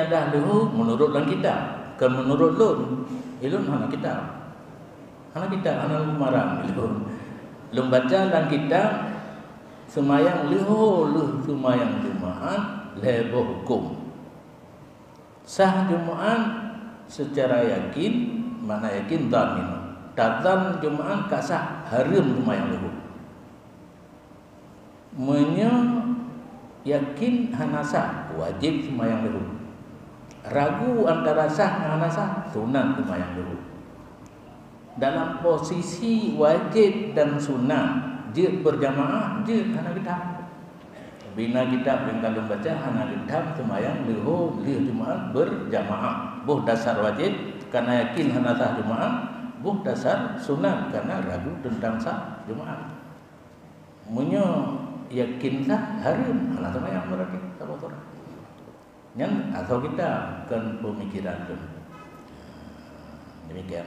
sajadah lahu menurut lang kita, ke menurut ilun hana kita. Hana marang ilun. Lum baca lang kita semayang liho semayang Jumaat lebo hukum. Sah Jumaat secara yakin, mana yakin dhamin. Tadzan Jumaat kasah haram semayang liho. Yakin hana sah wajib semayang liho. Ragu antara sah dan hana sah sunat semayang liho. Dalam posisi wajib dan sunat jid berjamaah jid hana kitab. Bina kitab yang kalau baca hana kitab semayang liho Jumaat berjamaah. Buh dasar wajib karena yakin hana sah Jumaat, buh dasar sunat karena ragu tentang sah Jumaat. Yakin sah haram hana semayang berarti sahabat orang. Yang atau kita kan pemikiran tu. Demikian.